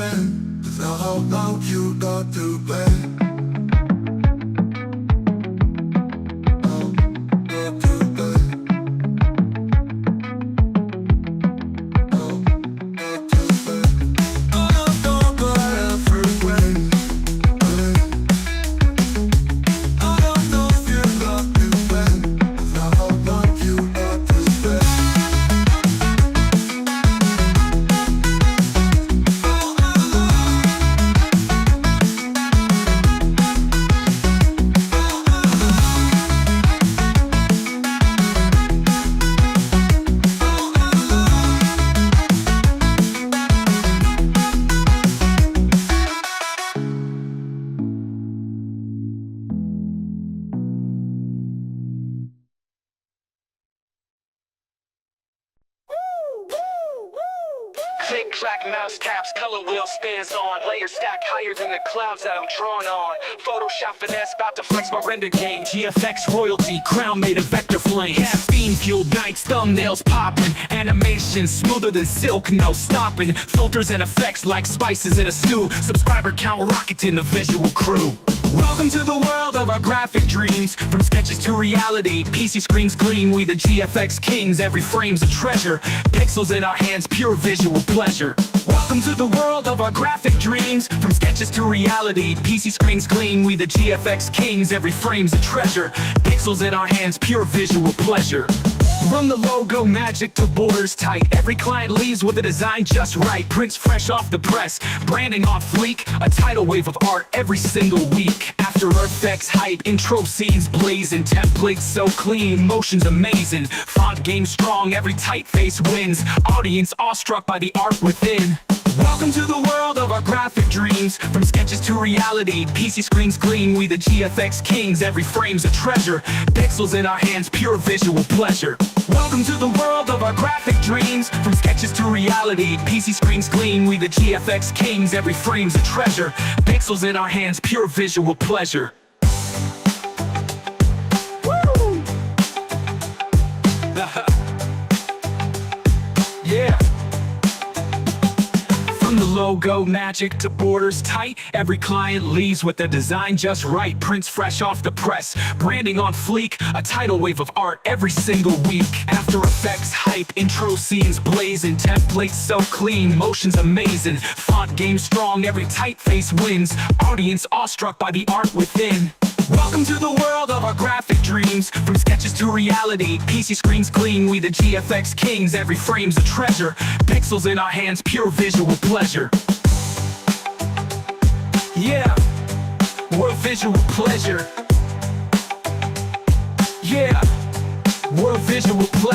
bend, without how long you got to bend. Click, clack, mouse taps, color wheel stands on. Layers stack higher than the clouds that I'm drawn on. Photoshop finesse, about to flex my render game. GFX royalty, crown made of vector flame. Caffeine fueled nights, thumbnails popping. Animation smoother than silk, no stopping. Filters and effects like spices in a stew. Subscriber count rocketing the visual crew. Welcome to the world of our graphic dreams. From sketches to reality, PC screens clean. We the GFX kings, every frame's a treasure. Pixels in our hands, pure visual pleasure. Welcome to the world of our graphic dreams. From sketches to reality, PC screens clean. We the GFX kings, every frame's a treasure. Pixels in our hands, pure visual pleasure. From the logo magic to borders tight, every client leaves with a design just right. Prints fresh off the press, branding on fleek. A tidal wave of art every single week. After Effects hype, intro scenes blazing. Templates so clean, motion's amazing. Font game strong, every typeface wins. Audience awestruck by the art within. Welcome to the world of our graphic dreams. From sketches to reality, PC screens clean. We the GFX kings, every frame's a treasure. Pixels in our hands, pure visual pleasure. Welcome to the world of our graphic dreams. From sketches to reality, PC screens clean. We the GFX kings, every frame's a treasure. Pixels in our hands, pure visual pleasure. Woo! Yeah. From the logo magic to borders tight, every client leaves with their design just right. Prints fresh off the press, branding on fleek. A tidal wave of art every single week. After Effects hype, intro scenes blazing. Templates so clean, motion's amazing. Font game strong, every typeface wins. Audience awestruck by the art within. Welcome to the world of our graphic dreams. From sketches to reality, PC screens clean. We the GFX kings, every frame's a treasure. Pixels in our hands, pure visual pleasure. Yeah, we're visual pleasure. Yeah, we're visual pleasure.